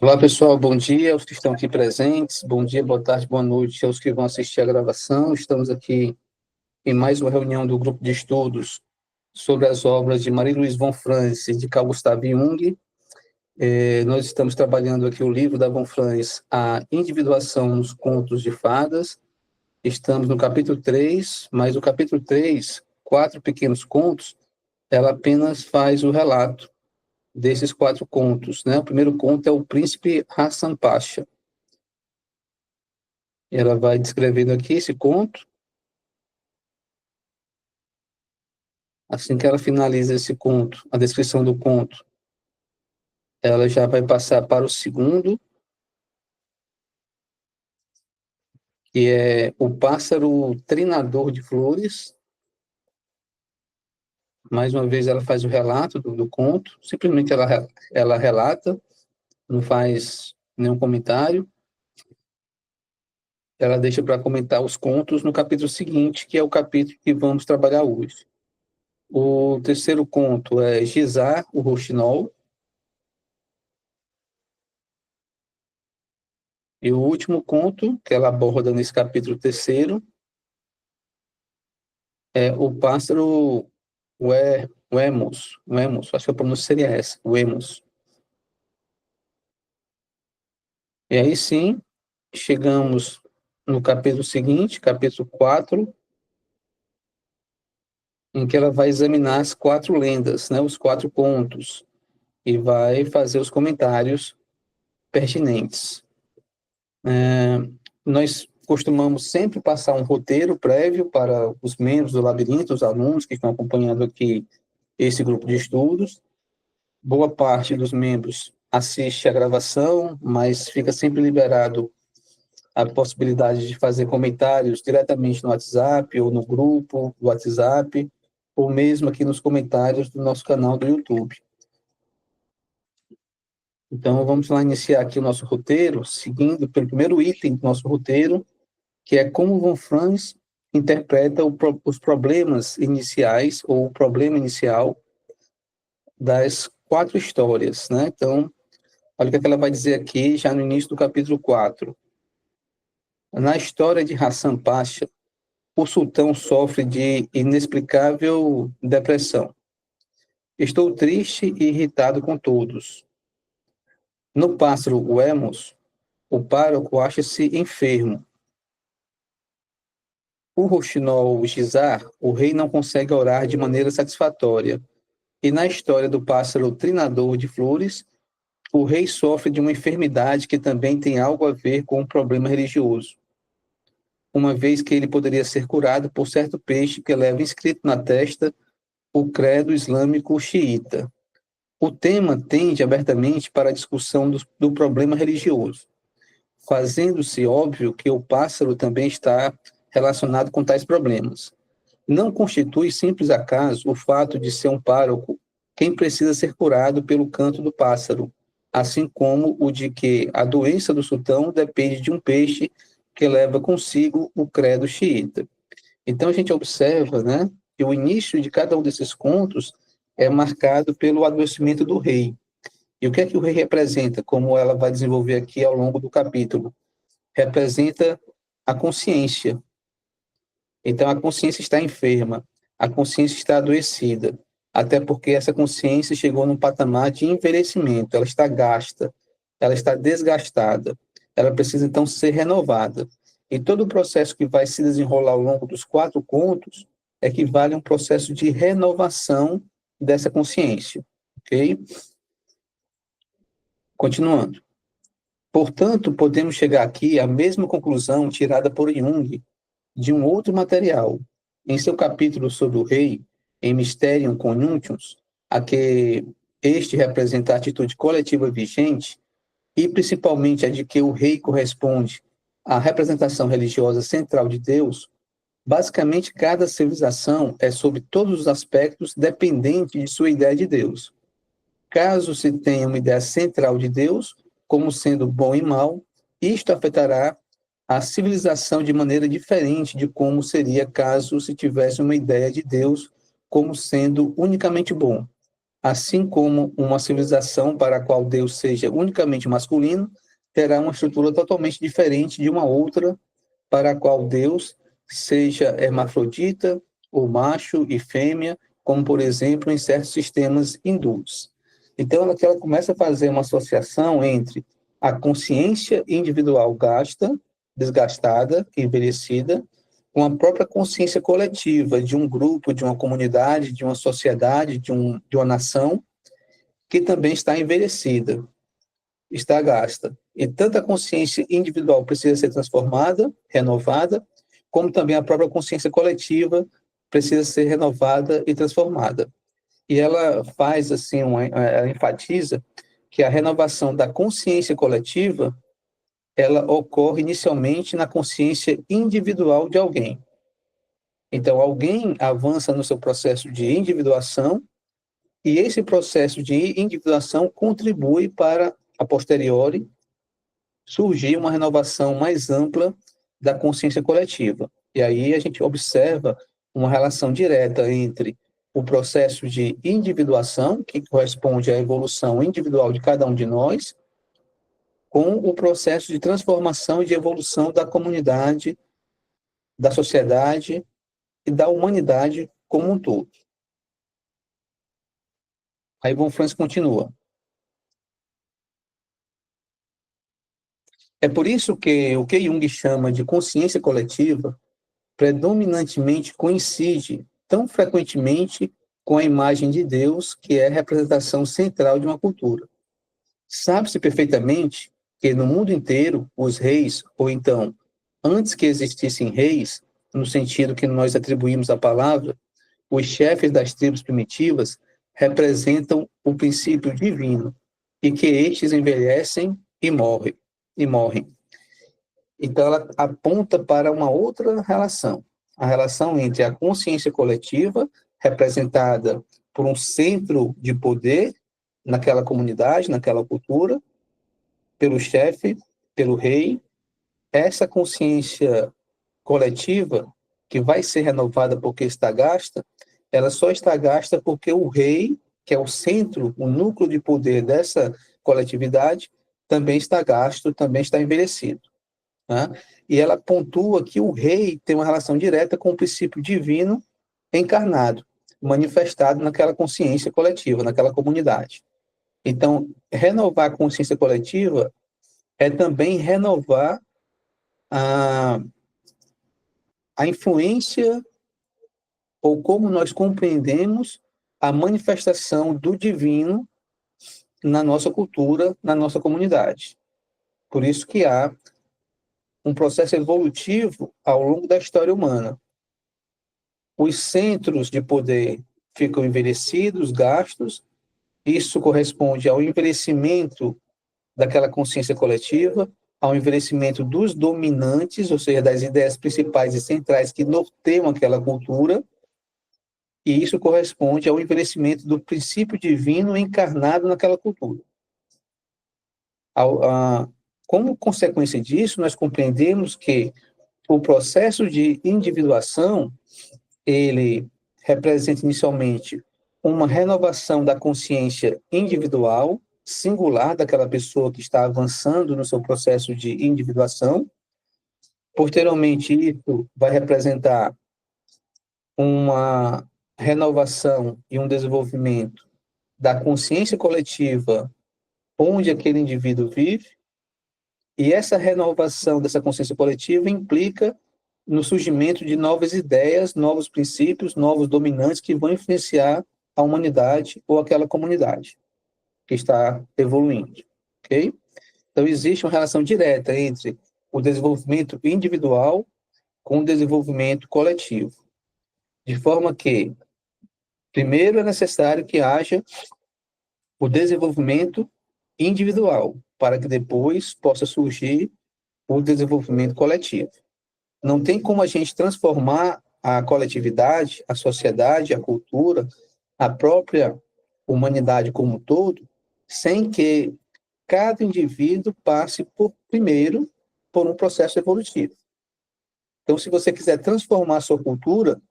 Olá, pessoal, bom dia aos que estão aqui presentes, bom dia, boa tarde, boa noite aos que vão assistir a gravação. Estamos aqui em mais uma reunião do grupo de estudos sobre as obras de Marie-Louise von Franz e de Carl Gustav Jung. Nós estamos trabalhando aqui o livro da von Franz, A Individuação nos Contos de Fadas. Estamos no capítulo 3, mas o capítulo 3, 4 pequenos contos, ela apenas faz o relato desses 4 contos, né? O primeiro conto é o Príncipe Hassan Pasha. Ela vai descrevendo aqui esse conto. Assim que ela finaliza esse conto, a descrição do conto, ela já vai passar para o segundo, que é o pássaro trinador de flores. Mais uma vez ela faz o relato do conto, simplesmente ela relata, não faz nenhum comentário. Ela deixa para comentar os contos no capítulo seguinte, que é o capítulo que vamos trabalhar hoje. O terceiro conto é Gisar, o Rouxinol. E o último conto que ela aborda nesse capítulo terceiro é o pássaro o Emus, acho que a pronúncia seria essa, o Emus. E aí sim, chegamos no capítulo seguinte, capítulo 4, em que ela vai examinar as 4 lendas, né, os 4 contos, e vai fazer os comentários pertinentes. Nós costumamos sempre passar um roteiro prévio para os membros do labirinto, os alunos que estão acompanhando aqui esse grupo de estudos. Boa parte dos membros assiste a gravação, mas fica sempre liberado a possibilidade de fazer comentários diretamente no WhatsApp ou no grupo do WhatsApp, ou mesmo aqui nos comentários do nosso canal do YouTube. Então, vamos lá iniciar aqui o nosso roteiro, seguindo pelo primeiro item do nosso roteiro, que é como von Franz interpreta os problemas iniciais, ou o problema inicial das 4 histórias, né? Então, olha o que ela vai dizer aqui, já no início do capítulo 4. Na história de Hassan Pasha, o sultão sofre de inexplicável depressão. Estou triste e irritado com todos. No pássaro Uemos, o pároco acha-se enfermo. O roxinol Gizar, o rei não consegue orar de maneira satisfatória. E na história do pássaro trinador de flores, o rei sofre de uma enfermidade que também tem algo a ver com um problema religioso, uma vez que ele poderia ser curado por certo peixe que leva inscrito na testa o credo islâmico xiita. O tema tende abertamente para a discussão do problema religioso, fazendo-se óbvio que o pássaro também está relacionado com tais problemas. Não constitui simples acaso o fato de ser um pároco quem precisa ser curado pelo canto do pássaro, assim como o de que a doença do sultão depende de um peixe que leva consigo o credo xiita. Então a gente observa, né, que o início de cada um desses contos é marcado pelo adoecimento do rei. E o que é que o rei representa, como ela vai desenvolver aqui ao longo do capítulo? Representa a consciência. Então a consciência está enferma, a consciência está adoecida, até porque essa consciência chegou num patamar de envelhecimento, ela está gasta, ela está desgastada, ela precisa então ser renovada. E todo o processo que vai se desenrolar ao longo dos 4 contos equivale a um processo de renovação dessa consciência, ok? Continuando. Portanto, podemos chegar aqui à mesma conclusão tirada por Jung de um outro material. Em seu capítulo sobre o rei, em Mysterium Conjunctions, a que este representa a atitude coletiva vigente, e principalmente a de que o rei corresponde à representação religiosa central de Deus, basicamente cada civilização é, sob todos os aspectos, dependente de sua ideia de Deus. Caso se tenha uma ideia central de Deus, como sendo bom e mal, isto afetará a civilização de maneira diferente de como seria caso se tivesse uma ideia de Deus como sendo unicamente bom. Assim como uma civilização para a qual Deus seja unicamente masculino, terá uma estrutura totalmente diferente de uma outra para a qual Deus seja hermafrodita, ou macho e fêmea, como, por exemplo, em certos sistemas hindus. Então, ela começa a fazer uma associação entre a consciência individual desgastada, envelhecida, com a própria consciência coletiva de um grupo, de uma comunidade, de uma sociedade, de uma nação, que também está envelhecida, está gasta. E tanto a consciência individual precisa ser transformada, renovada, como também a própria consciência coletiva precisa ser renovada e transformada. E ela faz assim, ela enfatiza que a renovação da consciência coletiva, ela ocorre inicialmente na consciência individual de alguém. Então, alguém avança no seu processo de individuação e esse processo de individuação contribui para, a posteriori, surgir uma renovação mais ampla da consciência coletiva. E aí a gente observa uma relação direta entre o processo de individuação, que corresponde à evolução individual de cada um de nós, com o processo de transformação e de evolução da comunidade, da sociedade e da humanidade como um todo. Aí Von Franz continua. É por isso que o que Jung chama de consciência coletiva predominantemente coincide tão frequentemente com a imagem de Deus, que é a representação central de uma cultura. Sabe-se perfeitamente que no mundo inteiro os reis, ou então, antes que existissem reis, no sentido que nós atribuímos à palavra, os chefes das tribos primitivas representam o princípio divino e que estes envelhecem e morrem. Então, ela aponta para uma outra relação, a relação entre a consciência coletiva, representada por um centro de poder naquela comunidade, naquela cultura, pelo chefe, pelo rei, essa consciência coletiva, que vai ser renovada porque está gasta, ela só está gasta porque o rei, que é o centro, o núcleo de poder dessa coletividade, também está gasto, também está envelhecido. Né? E ela pontua que o rei tem uma relação direta com o princípio divino encarnado, manifestado naquela consciência coletiva, naquela comunidade. Então, renovar a consciência coletiva é também renovar a, a influência ou como nós compreendemos a manifestação do divino na nossa cultura, na nossa comunidade. Por isso que há um processo evolutivo ao longo da história humana. Os centros de poder ficam envelhecidos, gastos, isso corresponde ao envelhecimento daquela consciência coletiva, ao envelhecimento dos dominantes, ou seja, das ideias principais e centrais que norteiam aquela cultura, e isso corresponde ao envelhecimento do princípio divino encarnado naquela cultura. Como consequência disso, nós compreendemos que o processo de individuação, ele representa inicialmente uma renovação da consciência individual, singular daquela pessoa que está avançando no seu processo de individuação. Posteriormente, isso vai representar uma renovação e um desenvolvimento da consciência coletiva onde aquele indivíduo vive, e essa renovação dessa consciência coletiva implica no surgimento de novas ideias, novos princípios, novos dominantes que vão influenciar a humanidade ou aquela comunidade que está evoluindo, ok? Então, existe uma relação direta entre o desenvolvimento individual com o desenvolvimento coletivo, de forma que, primeiro, é necessário que haja o desenvolvimento individual, para que depois possa surgir o desenvolvimento coletivo. Não tem como a gente transformar a coletividade, a sociedade, a cultura, a própria humanidade como um todo, sem que cada indivíduo passe primeiro por um processo evolutivo. Então, se você quiser transformar a sua cultura,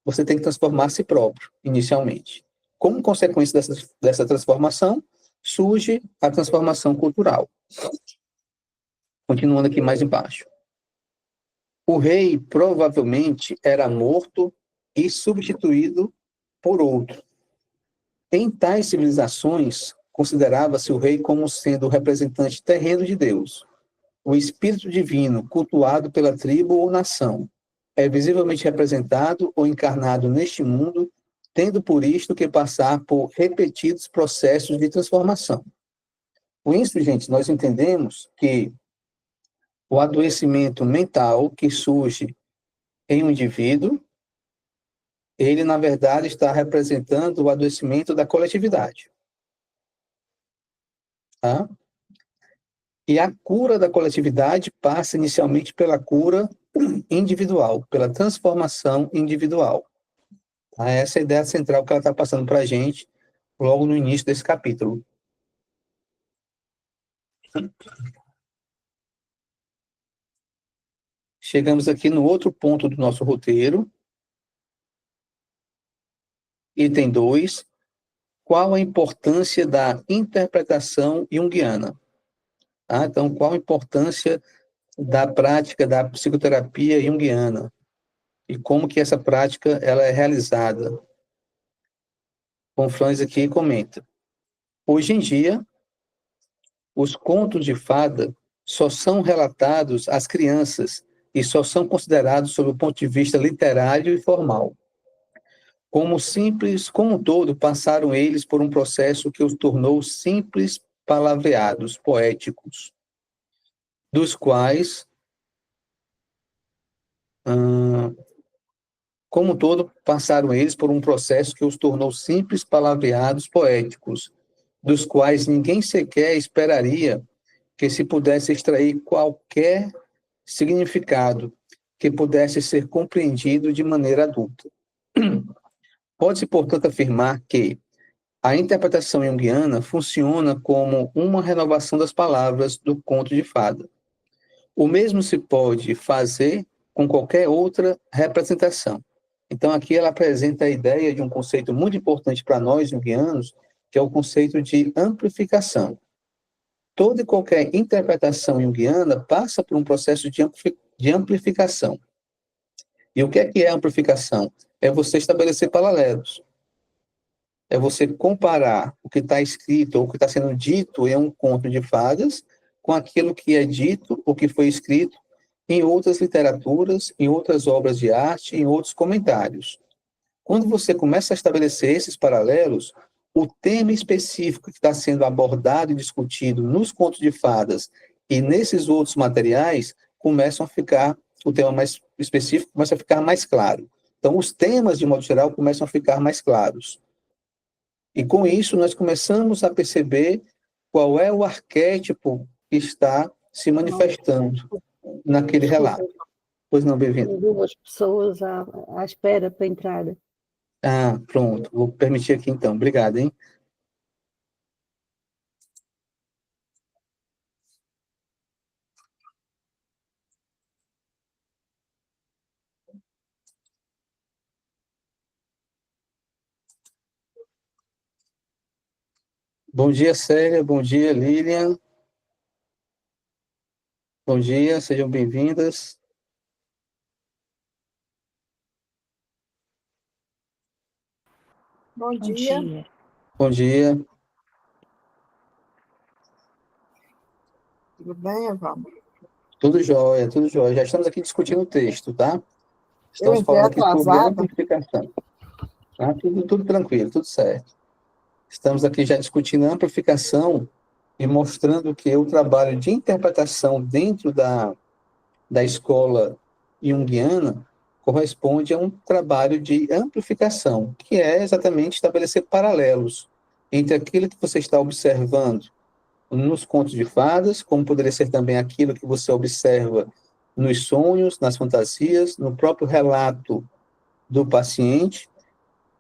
você tem que transformar a si próprio, inicialmente. Como consequência dessa transformação, surge a transformação cultural. Continuando aqui mais embaixo. O rei provavelmente era morto e substituído por outro. Em tais civilizações, considerava-se o rei como sendo o representante terreno de Deus. O espírito divino, cultuado pela tribo ou nação, é visivelmente representado ou encarnado neste mundo, tendo por isto que passar por repetidos processos de transformação. Com isso, gente, nós entendemos que o adoecimento mental que surge em um indivíduo, ele, na verdade, está representando o adoecimento da coletividade. Tá? E a cura da coletividade passa inicialmente pela cura individual, pela transformação individual. Tá? Essa é a ideia central que ela está passando para a gente logo no início desse capítulo. Chegamos aqui no outro ponto do nosso roteiro. Item 2. Qual a importância da interpretação junguiana? Tá? Então, qual a importância da prática da psicoterapia junguiana? E como que essa prática ela é realizada? Confrões aqui comenta. Hoje em dia, os contos de fada só são relatados às crianças e só são considerados sob o ponto de vista literário e formal. Como um todo, passaram eles por um processo que os tornou simples palavreados poéticos, dos quais, como um todo, passaram eles por um processo que os tornou simples palavreados poéticos, dos quais ninguém sequer esperaria que se pudesse extrair qualquer significado que pudesse ser compreendido de maneira adulta. Pode-se, portanto, afirmar que a interpretação junguiana funciona como uma renovação das palavras do conto de fada. O mesmo se pode fazer com qualquer outra representação. Então, aqui ela apresenta a ideia de um conceito muito importante para nós junguianos, que é o conceito de amplificação. Toda e qualquer interpretação junguiana passa por um processo de amplificação. E o que é amplificação? É você estabelecer paralelos. É você comparar o que está escrito ou o que está sendo dito em um conto de fadas com aquilo que é dito, o que foi escrito em outras literaturas, em outras obras de arte, em outros comentários. Quando você começa a estabelecer esses paralelos, o tema específico que está sendo abordado e discutido nos contos de fadas e nesses outros materiais começam a ficar, o tema mais específico começa a ficar mais claro. Então, os temas, de modo geral, começam a ficar mais claros. E com isso, nós começamos a perceber qual é o arquétipo que está se manifestando naquele relato. Pois não, bem-vindo. Duas pessoas à espera para a entrada. Ah, pronto. Vou permitir aqui então. Obrigado, hein? Bom dia, Célia. Bom dia, Lilian. Bom dia, sejam bem-vindas. Bom dia. Bom dia. Tudo bem, Evaldo? Tudo jóia, tudo jóia. Já estamos aqui discutindo o texto, tá? Estamos falando aqui sobre amplificação. Tá? Tudo tranquilo, tudo certo. Estamos aqui já discutindo a amplificação e mostrando que o trabalho de interpretação dentro da escola junguiana corresponde a um trabalho de amplificação, que é exatamente estabelecer paralelos entre aquilo que você está observando nos contos de fadas, como poderia ser também aquilo que você observa nos sonhos, nas fantasias, no próprio relato do paciente,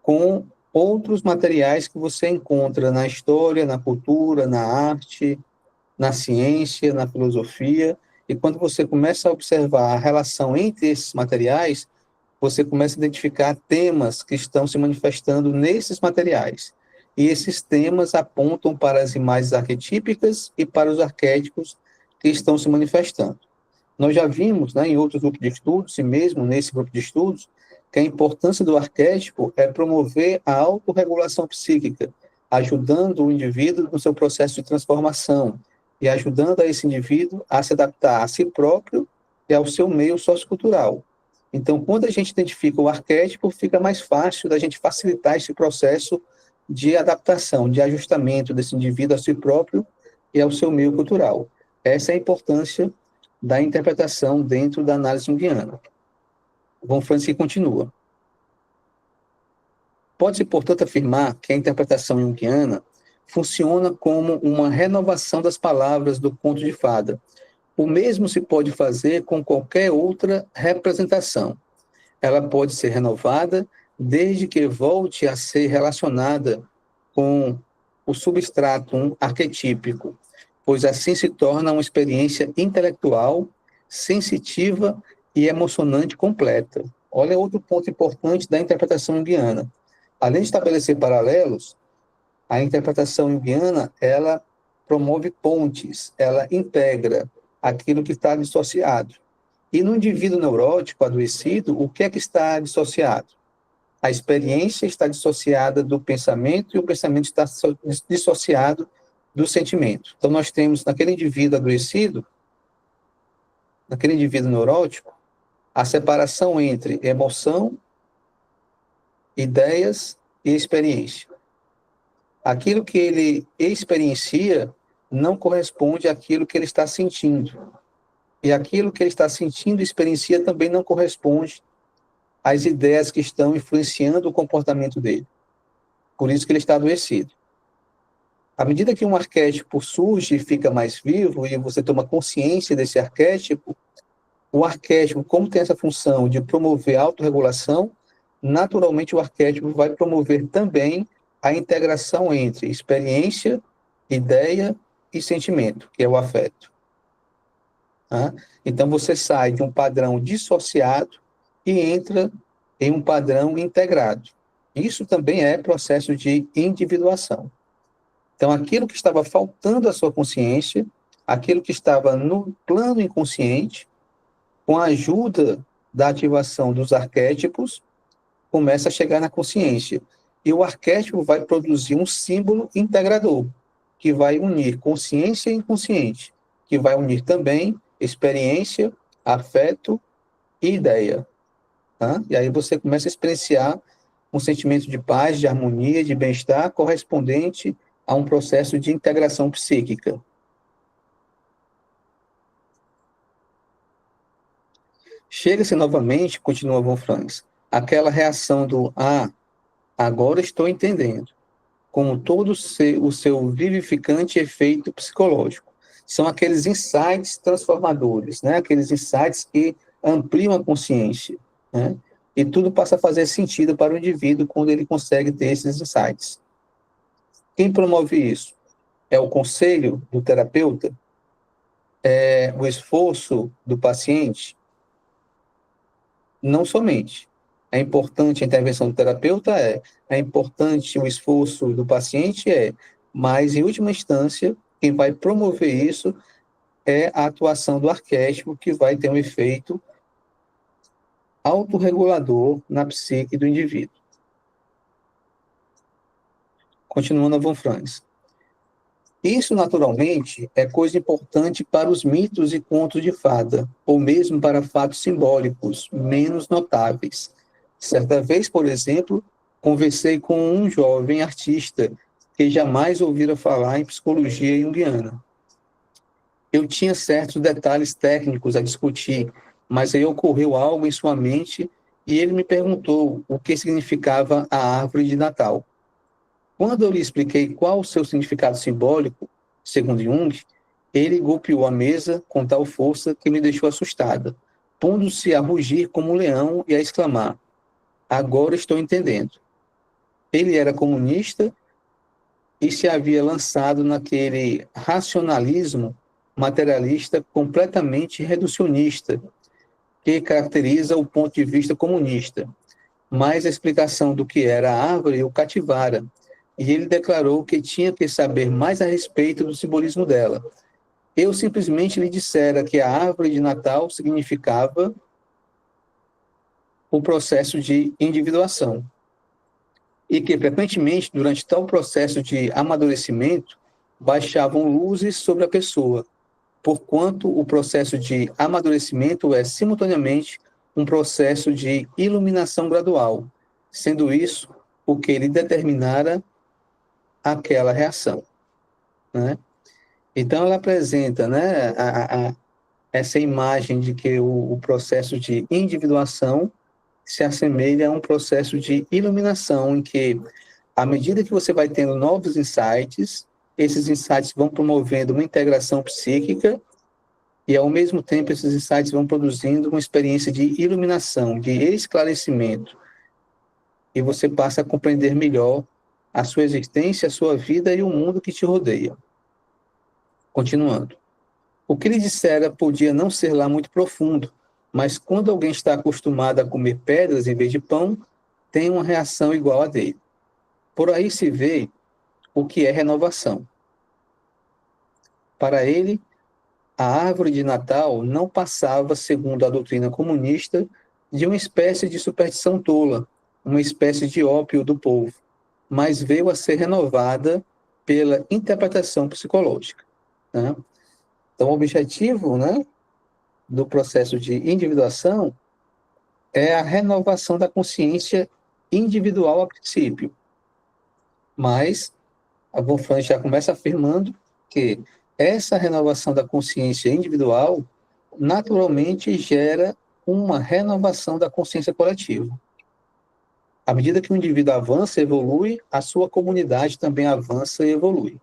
com outros materiais que você encontra na história, na cultura, na arte, na ciência, na filosofia. E quando você começa a observar a relação entre esses materiais, você começa a identificar temas que estão se manifestando nesses materiais. E esses temas apontam para as imagens arquetípicas e para os arquétipos que estão se manifestando. Nós já vimos, né, em outros grupos de estudos, e mesmo nesse grupo de estudos, que a importância do arquétipo é promover a autorregulação psíquica, ajudando o indivíduo no seu processo de transformação e ajudando a esse indivíduo a se adaptar a si próprio e ao seu meio sociocultural. Então, quando a gente identifica o arquétipo, fica mais fácil da gente facilitar esse processo de adaptação, de ajustamento desse indivíduo a si próprio e ao seu meio cultural. Essa é a importância da interpretação dentro da análise junguiana. Von Franz continua. Pode-se, portanto, afirmar que a interpretação junguiana funciona como uma renovação das palavras do conto de fada. O mesmo se pode fazer com qualquer outra representação. Ela pode ser renovada desde que volte a ser relacionada com o substratum arquetípico, pois assim se torna uma experiência intelectual, sensitiva e emocionante completa. Olha outro ponto importante da interpretação junguiana. Além de estabelecer paralelos, a interpretação junguiana, ela promove pontes, ela integra aquilo que está dissociado. E no indivíduo neurótico adoecido, o que é que está dissociado? A experiência está dissociada do pensamento e o pensamento está dissociado do sentimento. Então, nós temos naquele indivíduo adoecido, naquele indivíduo neurótico, a separação entre emoção, ideias e experiência. Aquilo que ele experiencia não corresponde àquilo que ele está sentindo. E aquilo que ele está sentindo e experiencia também não corresponde às ideias que estão influenciando o comportamento dele. Por isso que ele está adoecido. À medida que um arquétipo surge e fica mais vivo, e você toma consciência desse arquétipo, o arquétipo, como tem essa função de promover a autorregulação, naturalmente o arquétipo vai promover também a integração entre experiência, ideia e sentimento, que é o afeto. Então, você sai de um padrão dissociado e entra em um padrão integrado. Isso também é processo de individuação. Então, aquilo que estava faltando à sua consciência, aquilo que estava no plano inconsciente, com a ajuda da ativação dos arquétipos, começa a chegar na consciência. E o arquétipo vai produzir um símbolo integrador, que vai unir consciência e inconsciente, que vai unir também experiência, afeto e ideia. E aí você começa a experienciar um sentimento de paz, de harmonia, de bem-estar, correspondente a um processo de integração psíquica. Chega-se novamente, continua Von Franz, aquela reação do agora estou entendendo, como todo o seu vivificante efeito psicológico. São aqueles insights transformadores, né? Aqueles insights que ampliam a consciência, né? E tudo passa a fazer sentido para o indivíduo quando ele consegue ter esses insights. Quem promove isso? É o conselho do terapeuta? É o esforço do paciente? Não somente. É importante a intervenção do terapeuta? É importante o esforço do paciente? Mas, em última instância, quem vai promover isso é a atuação do arquétipo, que vai ter um efeito autorregulador na psique do indivíduo. Continuando a Von Franz. Isso, naturalmente, é coisa importante para os mitos e contos de fada, ou mesmo para fatos simbólicos, menos notáveis. Certa vez, por exemplo, conversei com um jovem artista que jamais ouvira falar em psicologia junguiana. Eu tinha certos detalhes técnicos a discutir, mas aí ocorreu algo em sua mente e ele me perguntou o que significava a árvore de Natal. Quando eu lhe expliquei qual o seu significado simbólico, segundo Jung, ele golpeou a mesa com tal força que me deixou assustada, pondo-se a rugir como um leão e a exclamar: agora estou entendendo. Ele era comunista e se havia lançado naquele racionalismo materialista completamente reducionista, que caracteriza o ponto de vista comunista, mas a explicação do que era a árvore o cativara, e ele declarou que tinha que saber mais a respeito do simbolismo dela. Eu simplesmente lhe dissera que a árvore de Natal significava o processo de individuação, e que, frequentemente, durante tal processo de amadurecimento, baixavam luzes sobre a pessoa, porquanto o processo de amadurecimento é, simultaneamente, um processo de iluminação gradual, sendo isso o que lhe determinara aquela reação, né? Então, ela apresenta, né, essa imagem de que o processo de individuação se assemelha a um processo de iluminação, em que, à medida que você vai tendo novos insights, esses insights vão promovendo uma integração psíquica e, ao mesmo tempo, esses insights vão produzindo uma experiência de iluminação, de esclarecimento, e você passa a compreender melhor a sua existência, a sua vida e o mundo que te rodeia. Continuando. O que lhe dissera podia não ser lá muito profundo, mas quando alguém está acostumado a comer pedras em vez de pão, tem uma reação igual a dele. Por aí se vê o que é renovação. Para ele, a árvore de Natal não passava, segundo a doutrina comunista, de uma espécie de superstição tola, uma espécie de ópio do povo, mas veio a ser renovada pela interpretação psicológica, né? Então, o objetivo, né, do processo de individuação é a renovação da consciência individual a princípio, mas a Von Franz já começa afirmando que essa renovação da consciência individual naturalmente gera uma renovação da consciência coletiva. À medida que o indivíduo avança e evolui, a sua comunidade também avança e evolui.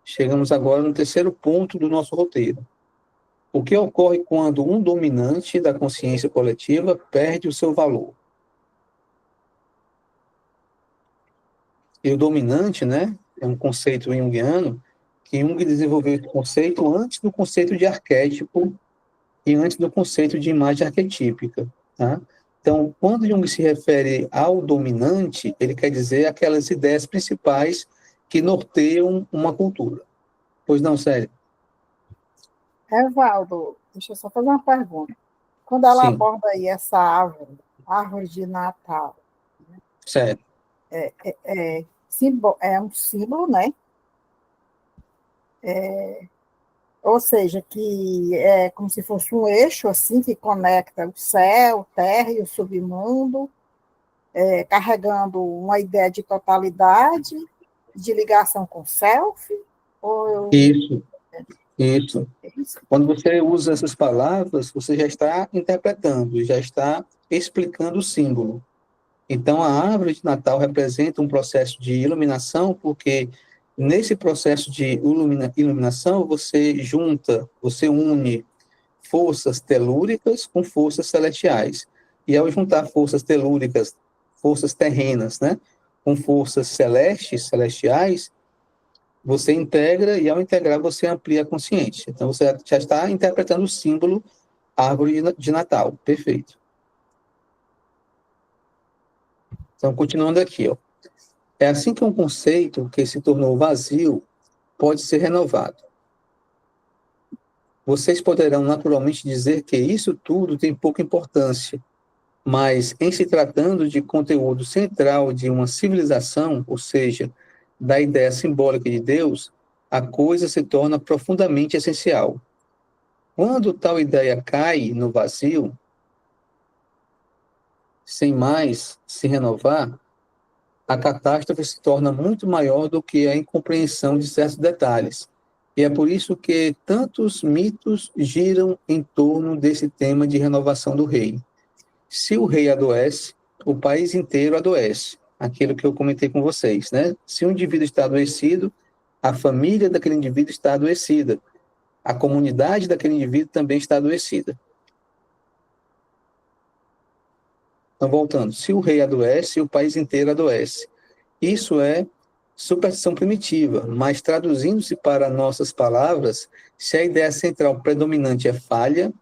Chegamos agora no terceiro ponto do nosso roteiro. O que ocorre quando um dominante da consciência coletiva perde o seu valor? E o dominante, né, é um conceito junguiano, que Jung desenvolveu esse conceito antes do conceito de arquétipo e antes do conceito de imagem arquetípica, tá? Então, quando Jung se refere ao dominante, ele quer dizer aquelas ideias principais que norteiam uma cultura. Pois não, Célia? Evaldo, deixa eu só fazer uma pergunta. Quando ela Sim, aborda aí essa árvore, árvore de Natal, certo. é um símbolo, né? Ou seja, que é como se fosse um eixo assim que conecta o céu, terra e o submundo, carregando uma ideia de totalidade, de ligação com o self, ou Isso, isso. é isso? Quando você usa essas palavras, você já está interpretando, já está explicando o símbolo. Então, a árvore de Natal representa um processo de iluminação, porque nesse processo de iluminação, você junta, você une forças telúricas com forças celestiais. E ao juntar forças telúricas, forças terrenas, né, com forças celestiais, você integra, e ao integrar, você amplia a consciência. Então, você já está interpretando o símbolo árvore de Natal. Perfeito. Então, continuando aqui, ó. É assim que um conceito que se tornou vazio pode ser renovado. Vocês poderão naturalmente dizer que isso tudo tem pouca importância, mas em se tratando de conteúdo central de uma civilização, ou seja, da ideia simbólica de Deus, a coisa se torna profundamente essencial. Quando tal ideia cai no vazio, sem mais se renovar, a catástrofe se torna muito maior do que a incompreensão de certos detalhes. E é por isso que tantos mitos giram em torno desse tema de renovação do rei. Se o rei adoece, o país inteiro adoece. Aquilo que eu comentei com vocês, né? Se um indivíduo está adoecido, a família daquele indivíduo está adoecida. A comunidade daquele indivíduo também está adoecida. Então, voltando. Se o rei adoece, o país inteiro adoece. Isso é superstição primitiva, mas traduzindo-se para nossas palavras, se a ideia central predominante é falha,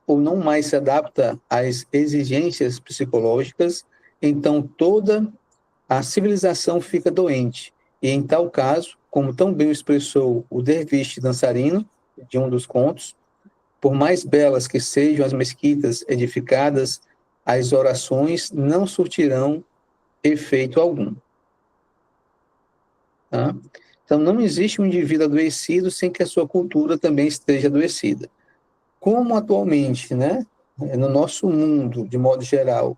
ou não mais se adapta às exigências psicológicas, então toda a civilização fica doente. E em tal caso, como tão bem expressou o derviche dançarino, de um dos contos, por mais belas que sejam as mesquitas edificadas, as orações não surtirão efeito algum. Tá? Então, não existe um indivíduo adoecido sem que a sua cultura também esteja adoecida. Como atualmente, né, no nosso mundo, de modo geral,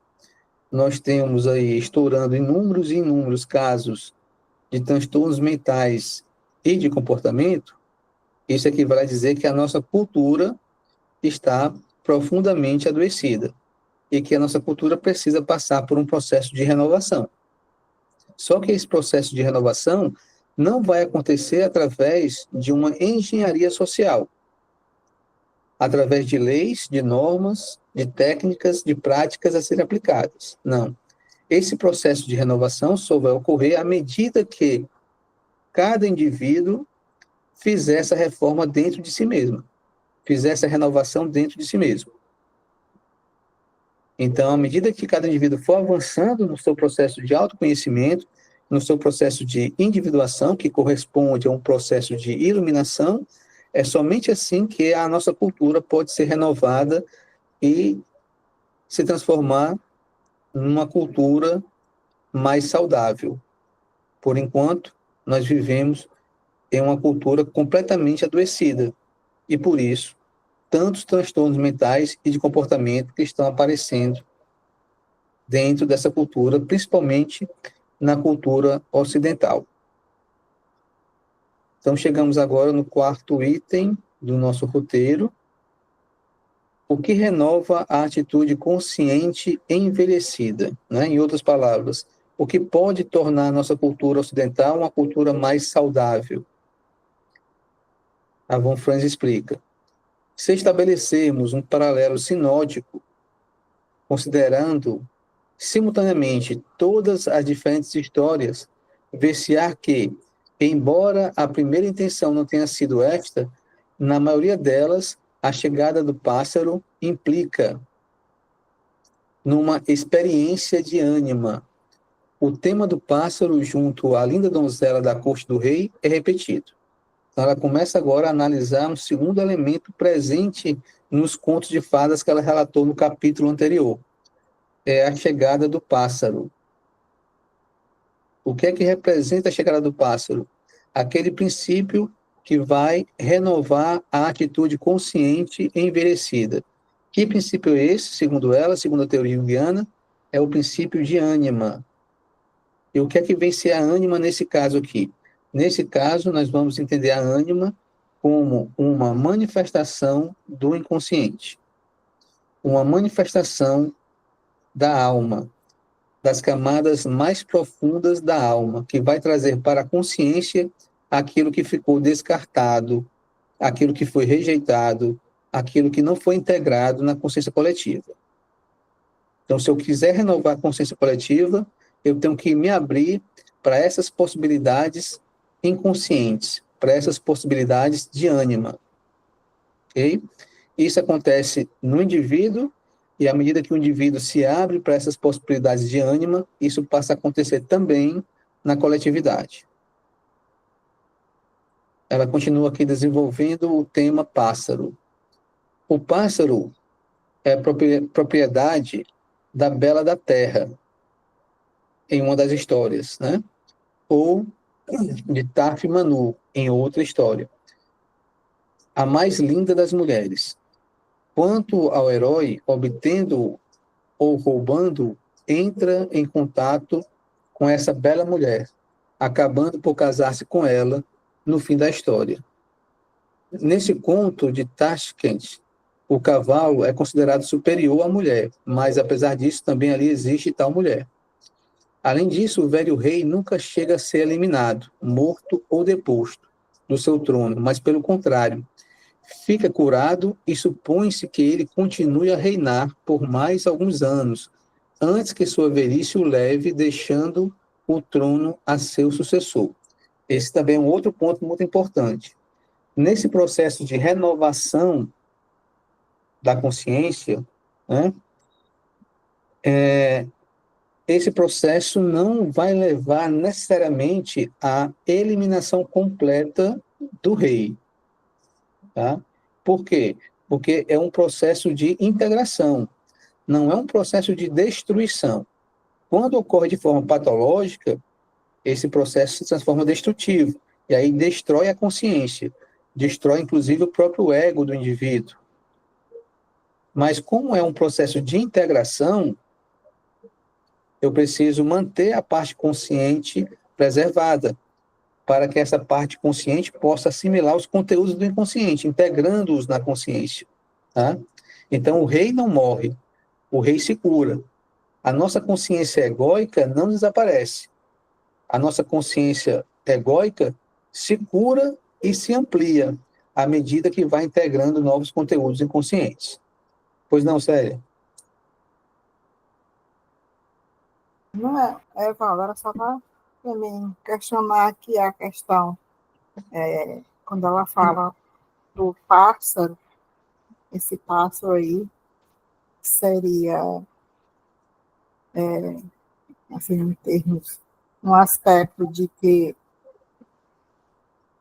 nós temos aí estourando inúmeros e inúmeros casos de transtornos mentais e de comportamento, isso equivale a dizer que a nossa cultura está profundamente adoecida e que a nossa cultura precisa passar por um processo de renovação. Só que esse processo de renovação não vai acontecer através de uma engenharia social, através de leis, de normas, de técnicas, de práticas a serem aplicadas. Não. Esse processo de renovação só vai ocorrer à medida que cada indivíduo fizer essa reforma dentro de si mesmo, fizer essa renovação dentro de si mesmo. Então, à medida que cada indivíduo for avançando no seu processo de autoconhecimento, no seu processo de individuação, que corresponde a um processo de iluminação, é somente assim que a nossa cultura pode ser renovada e se transformar numa cultura mais saudável. Por enquanto, nós vivemos em uma cultura completamente adoecida e, por isso, tantos transtornos mentais e de comportamento que estão aparecendo dentro dessa cultura, principalmente na cultura ocidental. Então, chegamos agora no quarto item do nosso roteiro. O que renova a atitude consciente envelhecida? Né? Em outras palavras, o que pode tornar a nossa cultura ocidental uma cultura mais saudável? A Von Franz explica. Se estabelecermos um paralelo sinótico, considerando simultaneamente todas as diferentes histórias, ver-se-á que, embora a primeira intenção não tenha sido esta, na maioria delas, a chegada do pássaro implica numa experiência de ânima. O tema do pássaro junto à linda donzela da corte do rei é repetido. Então, ela começa agora a analisar um segundo elemento presente nos contos de fadas que ela relatou no capítulo anterior. É a chegada do pássaro. O que é que representa a chegada do pássaro? Aquele princípio que vai renovar a atitude consciente e envelhecida. Que princípio é esse, segundo ela, segundo a teoria junguiana? É o princípio de ânima. E o que é que vem ser a ânima nesse caso aqui? Nesse caso, nós vamos entender a ânima como uma manifestação do inconsciente, uma manifestação da alma, das camadas mais profundas da alma, que vai trazer para a consciência aquilo que ficou descartado, aquilo que foi rejeitado, aquilo que não foi integrado na consciência coletiva. Então, se eu quiser renovar a consciência coletiva, eu tenho que me abrir para essas possibilidades inconscientes, para essas possibilidades de ânima. Okay? Isso acontece no indivíduo, e à medida que o indivíduo se abre para essas possibilidades de ânima, isso passa a acontecer também na coletividade. Ela continua aqui desenvolvendo o tema pássaro. O pássaro é propriedade da bela da terra, em uma das histórias, né? Ou de Tarf Manu, em outra história. A mais linda das mulheres. Quanto ao herói, obtendo ou roubando, entra em contato com essa bela mulher, acabando por casar-se com ela no fim da história. Nesse conto de Tashkent, o cavalo é considerado superior à mulher, mas apesar disso também ali existe tal mulher. Além disso, o velho rei nunca chega a ser eliminado, morto ou deposto do seu trono, mas pelo contrário, fica curado e supõe-se que ele continue a reinar por mais alguns anos, antes que sua velhice o leve, deixando o trono a seu sucessor. Esse também é um outro ponto muito importante. Nesse processo de renovação da consciência, né, esse processo não vai levar necessariamente à eliminação completa do rei. Tá? Por quê? Porque é um processo de integração, não é um processo de destruição. Quando ocorre de forma patológica, esse processo se transforma destrutivo, e aí destrói a consciência, destrói inclusive o próprio ego do indivíduo. Mas como é um processo de integração, eu preciso manter a parte consciente preservada, para que essa parte consciente possa assimilar os conteúdos do inconsciente, integrando-os na consciência. Tá? Então, o rei não morre, o rei se cura. A nossa consciência egóica não desaparece. A nossa consciência egóica se cura e se amplia à medida que vai integrando novos conteúdos inconscientes. Pois não, Célia? Não é, Evaldo, era só para também questionar aqui a questão, quando ela fala do pássaro, esse pássaro aí seria, assim, em termos, um aspecto de que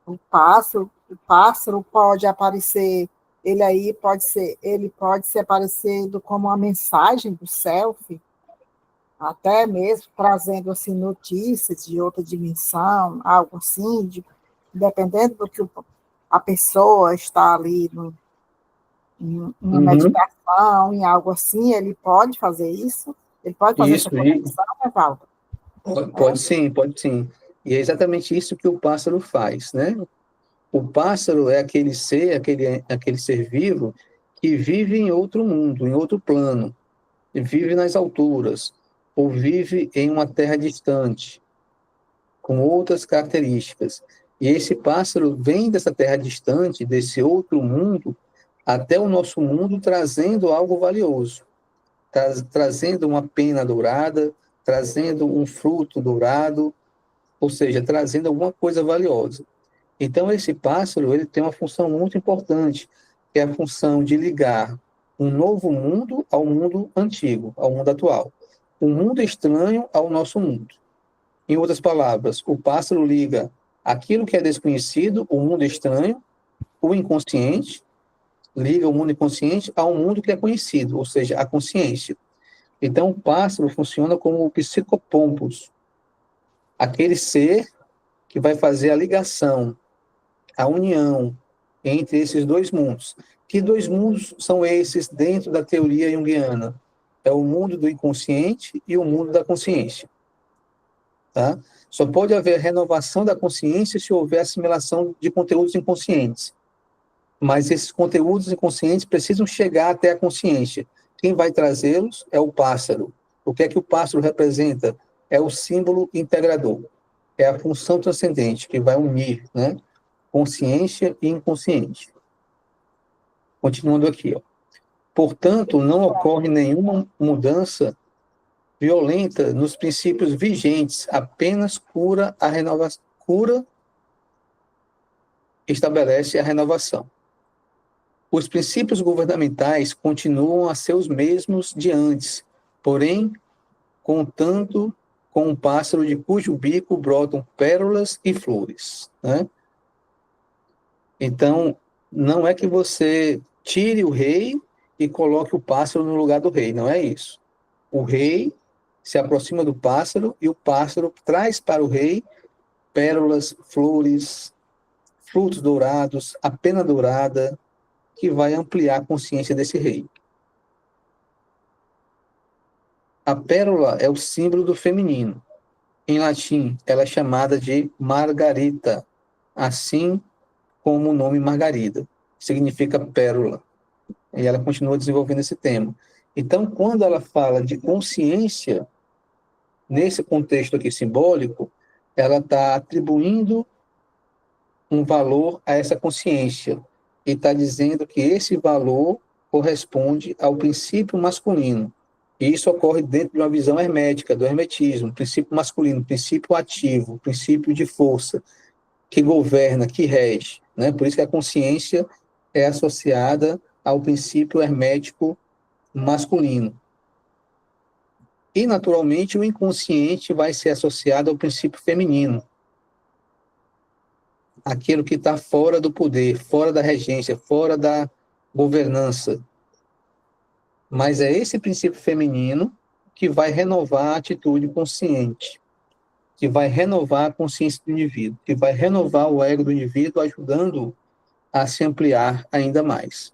o pássaro pode aparecer, ele pode ser aparecido como uma mensagem do self, até mesmo trazendo assim notícias de outra dimensão, algo assim, dependendo do que a pessoa está ali em uma meditação, em algo assim, ele pode fazer isso? Ele pode fazer essa conexão, Evaldo? Pode sim, pode sim. E é exatamente isso que o pássaro faz, né? O pássaro é aquele ser, aquele ser vivo que vive em outro mundo, em outro plano, vive nas alturas, ou vive em uma terra distante, com outras características. E esse pássaro vem dessa terra distante, desse outro mundo, até o nosso mundo, trazendo algo valioso, trazendo uma pena dourada, trazendo um fruto dourado, ou seja, trazendo alguma coisa valiosa. Então, esse pássaro ele tem uma função muito importante, que é a função de ligar um novo mundo ao mundo antigo, ao mundo atual. Um mundo estranho ao nosso mundo. Em outras palavras, o pássaro liga aquilo que é desconhecido, o mundo estranho, o inconsciente, liga o mundo inconsciente ao mundo que é conhecido, ou seja, a consciência. Então, o pássaro funciona como o psicopompos, aquele ser que vai fazer a ligação, a união entre esses dois mundos. Que dois mundos são esses dentro da teoria junguiana? É o mundo do inconsciente e o mundo da consciência. Tá? Só pode haver renovação da consciência se houver assimilação de conteúdos inconscientes. Mas esses conteúdos inconscientes precisam chegar até a consciência. Quem vai trazê-los é o pássaro. O que é que o pássaro representa? É o símbolo integrador. É a função transcendente que vai unir, né, consciência e inconsciente. Continuando aqui, ó. Portanto, não ocorre nenhuma mudança violenta nos princípios vigentes, apenas cura estabelece a renovação. Os princípios governamentais continuam a ser os mesmos de antes, porém, contanto com um pássaro de cujo bico brotam pérolas e flores, né? Então, não é que você tire o rei e coloque o pássaro no lugar do rei, não é isso. O rei se aproxima do pássaro e o pássaro traz para o rei pérolas, flores, frutos dourados, a pena dourada, que vai ampliar a consciência desse rei. A pérola é o símbolo do feminino. Em latim, ela é chamada de margarita, assim como o nome Margarida, significa pérola. E ela continua desenvolvendo esse tema. Então, quando ela fala de consciência, nesse contexto aqui simbólico, ela está atribuindo um valor a essa consciência e está dizendo que esse valor corresponde ao princípio masculino. E isso ocorre dentro de uma visão hermética, do hermetismo, princípio masculino, princípio ativo, princípio de força. que governa, que rege, né? Por isso que a consciência é associada ao princípio hermético masculino. E, naturalmente, o inconsciente vai ser associado ao princípio feminino, aquilo que está fora do poder, fora da regência, fora da governança. Mas é esse princípio feminino que vai renovar a atitude consciente, que vai renovar a consciência do indivíduo, que vai renovar o ego do indivíduo, ajudando a se ampliar ainda mais.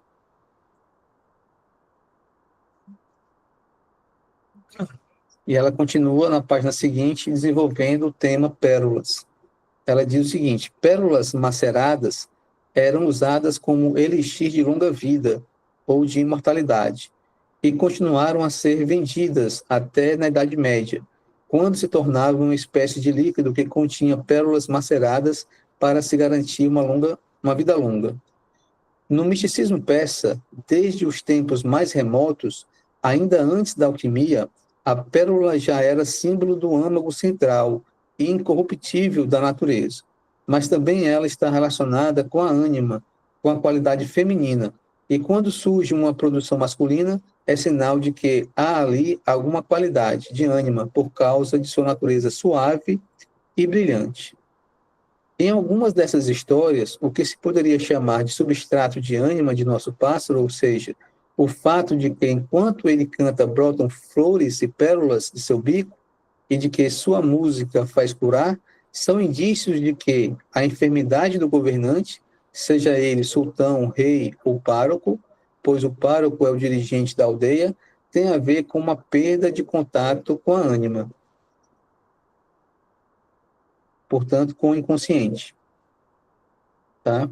E ela continua na página seguinte, desenvolvendo o tema pérolas. Ela diz o seguinte: pérolas maceradas eram usadas como elixir de longa vida ou de imortalidade, e continuaram a ser vendidas até na Idade Média, quando se tornavam uma espécie de líquido que continha pérolas maceradas para se garantir uma vida longa. No misticismo persa, desde os tempos mais remotos, ainda antes da alquimia, a pérola já era símbolo do âmago central e incorruptível da natureza, mas também ela está relacionada com a ânima, com a qualidade feminina, e quando surge uma produção masculina, é sinal de que há ali alguma qualidade de ânima por causa de sua natureza suave e brilhante. Em algumas dessas histórias, o que se poderia chamar de substrato de ânima de nosso pássaro, ou seja, o fato de que enquanto ele canta brotam flores e pérolas de seu bico, e de que sua música faz curar, são indícios de que a enfermidade do governante, seja ele sultão, rei ou pároco, pois o pároco é o dirigente da aldeia, tem a ver com uma perda de contato com a ânima, portanto, com o inconsciente. Tá?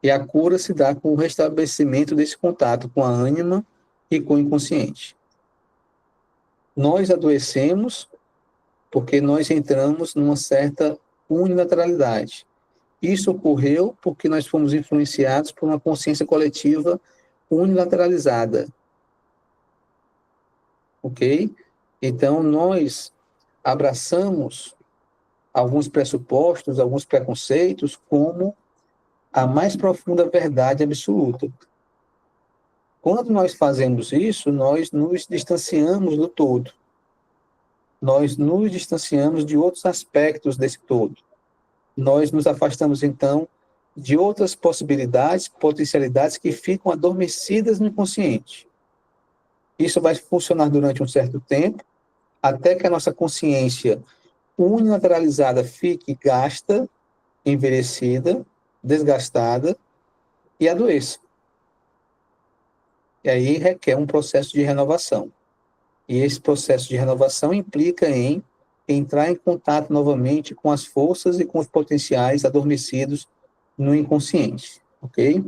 E a cura se dá com o restabelecimento desse contato com a ânima e com o inconsciente. Nós adoecemos porque nós entramos numa certa unilateralidade. Isso ocorreu porque nós fomos influenciados por uma consciência coletiva unilateralizada. Ok? Então, nós abraçamos alguns pressupostos, alguns preconceitos como a mais profunda verdade absoluta. Quando nós fazemos isso, nós nos distanciamos do todo. Nós nos distanciamos de outros aspectos desse todo. Nós nos afastamos, então, de outras possibilidades, potencialidades que ficam adormecidas no inconsciente. Isso vai funcionar durante um certo tempo, até que a nossa consciência unilateralizada fique gasta, envelhecida, desgastada e adoeça. E aí requer um processo de renovação. E esse processo de renovação implica em entrar em contato novamente com as forças e com os potenciais adormecidos no inconsciente, ok?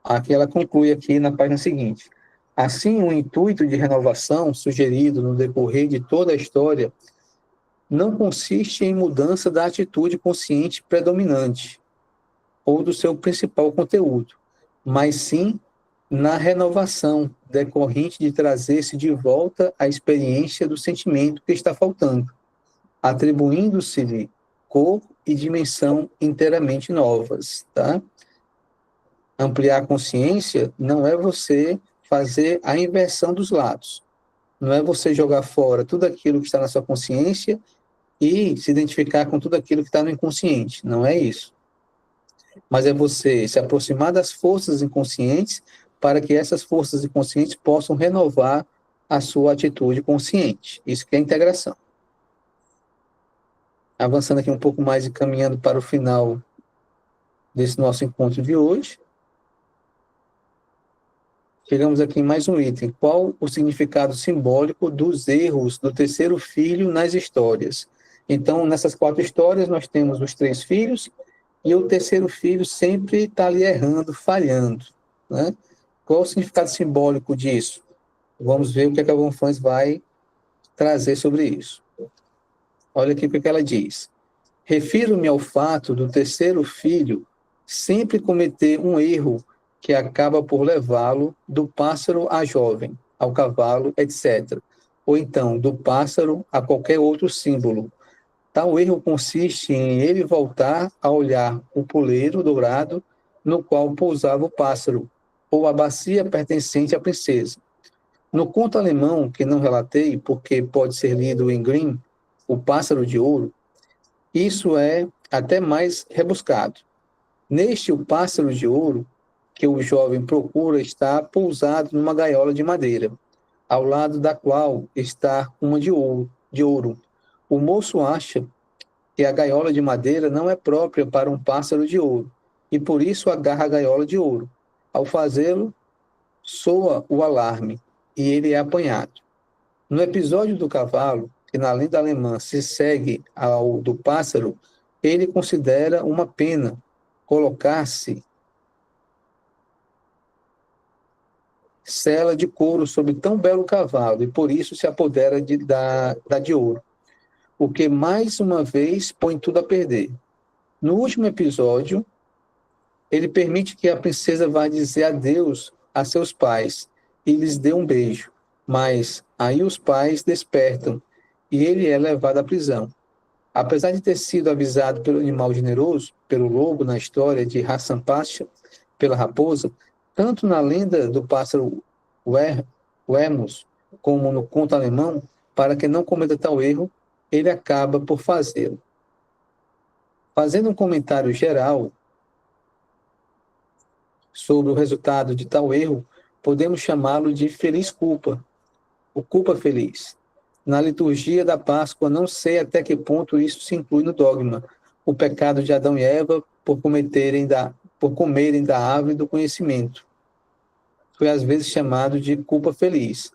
Aqui ela conclui aqui na página seguinte. Assim, o intuito de renovação sugerido no decorrer de toda a história não consiste em mudança da atitude consciente predominante ou do seu principal conteúdo, mas sim na renovação decorrente de trazer-se de volta a experiência do sentimento que está faltando, atribuindo-se-lhe cor e dimensão inteiramente novas, tá? Ampliar a consciência não é você fazer a inversão dos lados, não é você jogar fora tudo aquilo que está na sua consciência e se identificar com tudo aquilo que está no inconsciente, não é isso. Mas é você se aproximar das forças inconscientes para que essas forças inconscientes possam renovar a sua atitude consciente. Isso que é integração. Avançando aqui um pouco mais e caminhando para o final desse nosso encontro de hoje. Chegamos aqui em mais um item. Qual o significado simbólico dos erros do terceiro filho nas histórias? Então, nessas 4 histórias, nós temos os 3 filhos, e o terceiro filho sempre está ali errando, falhando, né? Qual o significado simbólico disso? Vamos ver o que a Von Franz vai trazer sobre isso. Olha aqui o que ela diz. Refiro-me ao fato do terceiro filho sempre cometer um erro que acaba por levá-lo do pássaro à jovem, ao cavalo, etc., ou então do pássaro a qualquer outro símbolo. Tal erro consiste em ele voltar a olhar o poleiro dourado no qual pousava o pássaro, ou a bacia pertencente à princesa. No conto alemão, que não relatei, porque pode ser lido em Grimm, O Pássaro de Ouro, isso é até mais rebuscado. Neste O Pássaro de Ouro, que o jovem procura está pousado numa gaiola de madeira, ao lado da qual está uma de ouro. O moço acha que a gaiola de madeira não é própria para um pássaro de ouro, e por isso agarra a gaiola de ouro. Ao fazê-lo, soa o alarme, e ele é apanhado. No episódio do cavalo, que na lenda alemã se segue ao do pássaro, ele considera uma pena colocar-se sela de couro sobre tão belo cavalo, e por isso se apodera da de ouro, o que mais uma vez põe tudo a perder. No último episódio, ele permite que a princesa vá dizer adeus a seus pais e lhes dê um beijo, mas aí os pais despertam e ele é levado à prisão. Apesar de ter sido avisado pelo animal generoso, pelo lobo na história de Hassan Pasha, pela raposa, tanto na lenda do pássaro Wermus, como no conto alemão, para que não cometa tal erro, ele acaba por fazê-lo. Fazendo um comentário geral sobre o resultado de tal erro, podemos chamá-lo de feliz culpa, o culpa feliz. Na liturgia da Páscoa, não sei até que ponto isso se inclui no dogma, o pecado de Adão e Eva por comerem da árvore do conhecimento. Foi às vezes chamado de culpa feliz,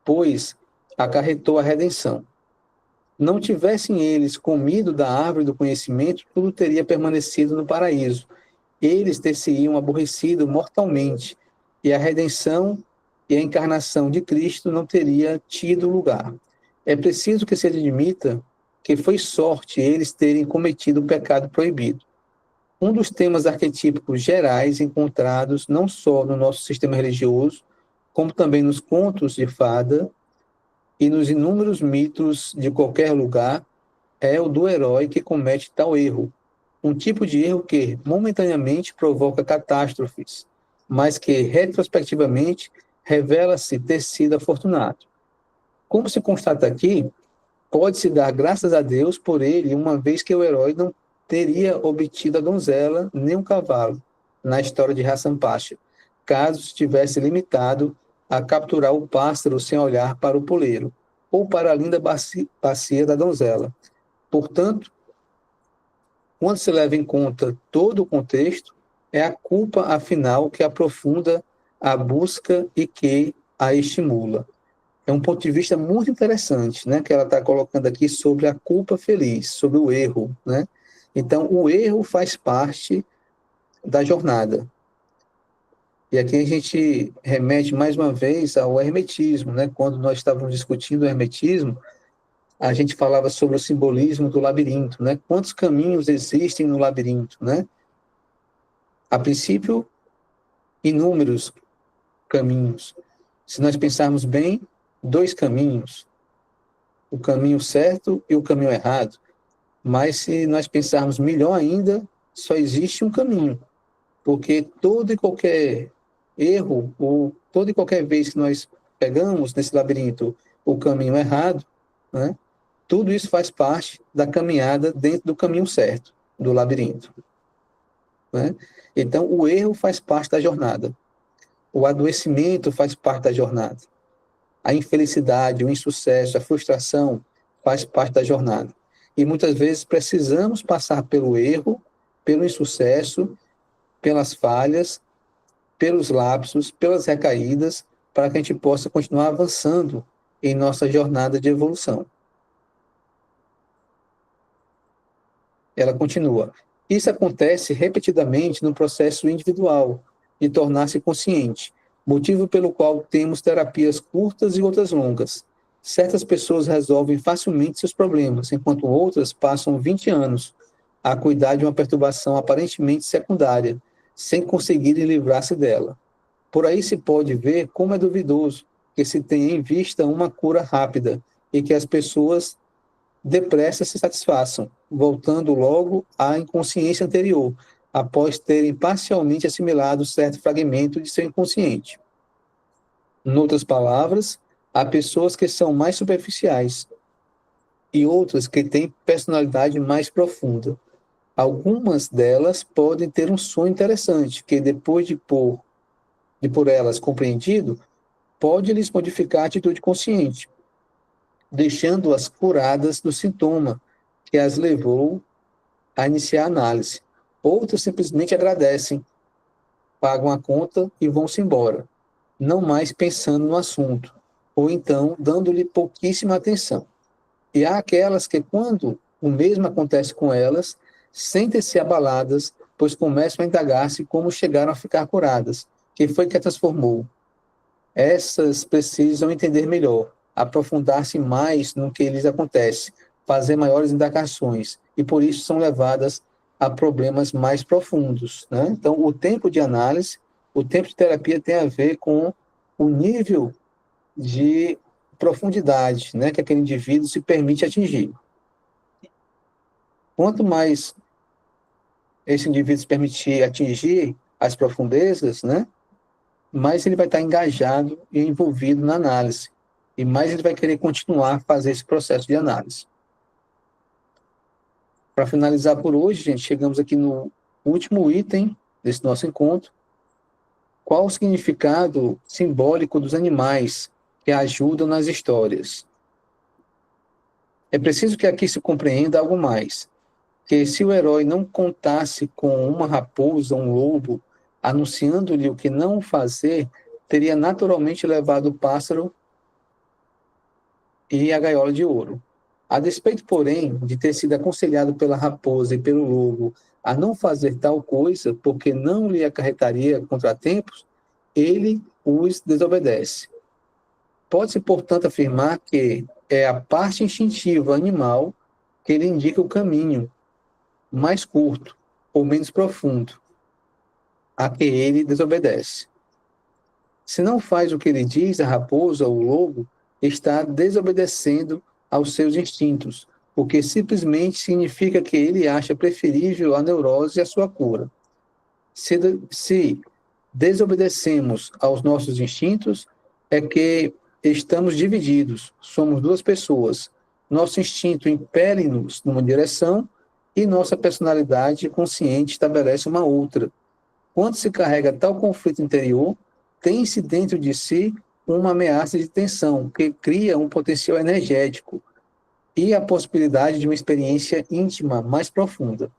pois acarretou a redenção. Não tivessem eles comido da árvore do conhecimento, tudo teria permanecido no paraíso. Eles ter-se-iam aborrecido mortalmente, e a redenção e a encarnação de Cristo não teria tido lugar. É preciso que se admita que foi sorte eles terem cometido o pecado proibido. Um dos temas arquetípicos gerais encontrados não só no nosso sistema religioso, como também nos contos de fada e nos inúmeros mitos de qualquer lugar, é o do herói que comete tal erro. Um tipo de erro que, momentaneamente, provoca catástrofes, mas que, retrospectivamente, revela-se ter sido afortunado. Como se constata aqui, pode-se dar graças a Deus por ele, uma vez que o herói não teria obtido a donzela nem um cavalo, na história de Hassan Pasha, caso estivesse limitado a capturar o pássaro sem olhar para o poleiro, ou para a linda bacia da donzela. Portanto, quando se leva em conta todo o contexto, é a culpa, afinal, que aprofunda a busca e que a estimula. É um ponto de vista muito interessante, né, que ela está colocando aqui sobre a culpa feliz, sobre o erro, né? Então, o erro faz parte da jornada. E aqui a gente remete mais uma vez ao hermetismo, né? Quando nós estávamos discutindo o hermetismo, a gente falava sobre o simbolismo do labirinto, né? Quantos caminhos existem no labirinto, né? A princípio, inúmeros caminhos. Se nós pensarmos bem, 2 caminhos, o caminho certo e o caminho errado. Mas se nós pensarmos melhor ainda, só existe um caminho, porque todo e qualquer erro, ou toda e qualquer vez que nós pegamos nesse labirinto o caminho errado, né, tudo isso faz parte da caminhada dentro do caminho certo, do labirinto. Né? Então, o erro faz parte da jornada. O adoecimento faz parte da jornada. A infelicidade, o insucesso, a frustração faz parte da jornada. E muitas vezes precisamos passar pelo erro, pelo insucesso, pelas falhas, pelos lapsos, pelas recaídas, para que a gente possa continuar avançando em nossa jornada de evolução. Ela continua. Isso acontece repetidamente no processo individual de tornar-se consciente, motivo pelo qual temos terapias curtas e outras longas. Certas pessoas resolvem facilmente seus problemas, enquanto outras passam 20 anos a cuidar de uma perturbação aparentemente secundária, sem conseguirem livrar-se dela. Por aí se pode ver como é duvidoso que se tenha em vista uma cura rápida e que as pessoas depressa se satisfaçam, voltando logo à inconsciência anterior, após terem parcialmente assimilado certo fragmento de seu inconsciente. Em outras palavras, há pessoas que são mais superficiais e outras que têm personalidade mais profunda. Algumas delas podem ter um sonho interessante, que depois de por elas compreendido, pode lhes modificar a atitude consciente, deixando-as curadas do sintoma que as levou a iniciar a análise. Outras simplesmente agradecem, pagam a conta e vão-se embora, não mais pensando no assunto, ou então dando-lhe pouquíssima atenção. E há aquelas que, quando o mesmo acontece com elas, sentem-se abaladas, pois começam a indagar-se como chegaram a ficar curadas, que foi que a transformou. Essas precisam entender melhor, aprofundar-se mais no que lhes acontece, fazer maiores indagações, e por isso são levadas a problemas mais profundos, né? Então, o tempo de análise, o tempo de terapia tem a ver com o nível de profundidade, né, que aquele indivíduo se permite atingir. Quanto mais esse indivíduo se permitir atingir as profundezas, né, mais ele vai estar engajado e envolvido na análise, e mais ele vai querer continuar a fazer esse processo de análise. Para finalizar por hoje, gente, chegamos aqui no último item desse nosso encontro. Qual o significado simbólico dos animais que ajudam nas histórias? É preciso que aqui se compreenda algo mais, que se o herói não contasse com uma raposa, um lobo, anunciando-lhe o que não fazer, teria naturalmente levado o pássaro e a gaiola de ouro. A despeito, porém, de ter sido aconselhado pela raposa e pelo lobo a não fazer tal coisa, porque não lhe acarretaria contratempos, ele os desobedece. Pode-se, portanto, afirmar que é a parte instintiva animal que lhe indica o caminho mais curto ou menos profundo a que ele desobedece. Se não faz o que ele diz, a raposa ou o lobo está desobedecendo aos seus instintos, o que simplesmente significa que ele acha preferível a neurose e a sua cura. Se desobedecemos aos nossos instintos, é que estamos divididos, somos duas pessoas. Nosso instinto impele-nos numa direção e nossa personalidade consciente estabelece uma outra. Quando se carrega tal conflito interior, tem-se dentro de si uma ameaça de tensão, que cria um potencial energético e a possibilidade de uma experiência íntima mais profunda.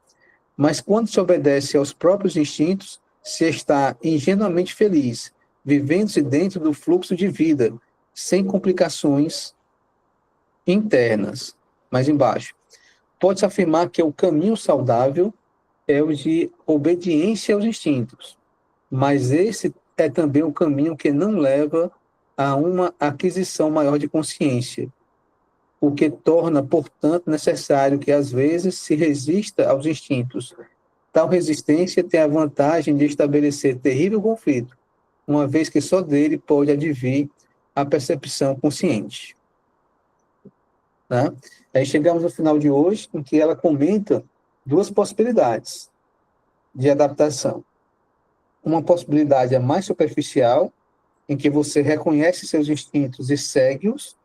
Mas quando se obedece aos próprios instintos, se está ingenuamente feliz, vivendo-se dentro do fluxo de vida, sem complicações internas. Mais embaixo. Pode-se afirmar que o caminho saudável é o de obediência aos instintos, mas esse é também o caminho que não leva a uma aquisição maior de consciência, o que torna, portanto, necessário que, às vezes, se resista aos instintos. Tal resistência tem a vantagem de estabelecer terrível conflito, uma vez que só dele pode advir a percepção consciente. Tá? Aí chegamos no final de hoje, em que ela comenta duas possibilidades de adaptação. Uma possibilidade é mais superficial, em que você reconhece seus instintos e segue-os.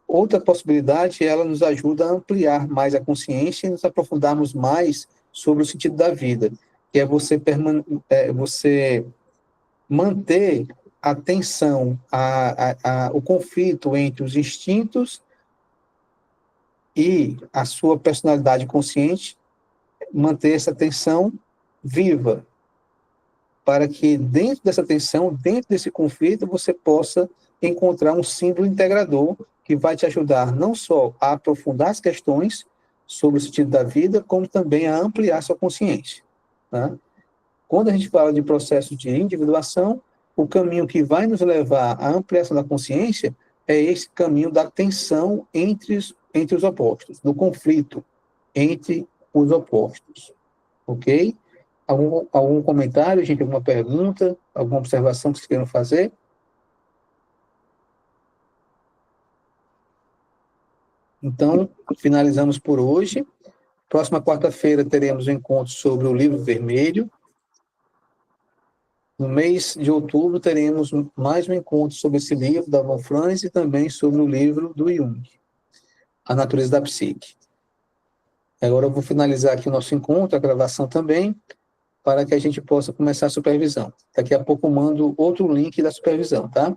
Outra possibilidade, ela nos ajuda a ampliar mais a consciência e nos aprofundarmos mais sobre o sentido da vida, que é você manter a tensão, o conflito entre os instintos e a sua personalidade consciente, manter essa tensão viva, para que dentro dessa tensão, dentro desse conflito, você possa encontrar um símbolo integrador que vai te ajudar não só a aprofundar as questões sobre o sentido da vida, como também a ampliar sua consciência. Tá? Quando a gente fala de processo de individuação, o caminho que vai nos levar à ampliação da consciência é esse caminho da tensão entre os opostos, do conflito entre os opostos. Ok? Algum comentário, gente? Alguma pergunta? Alguma observação que vocês queiram fazer? Então, finalizamos por hoje. Próxima quarta-feira teremos um encontro sobre o livro vermelho. No mês de outubro teremos mais um encontro sobre esse livro da Von Franz e também sobre o livro do Jung, A Natureza da Psique. Agora eu vou finalizar aqui o nosso encontro, a gravação também, para que a gente possa começar a supervisão. Daqui a pouco eu mando outro link da supervisão, tá?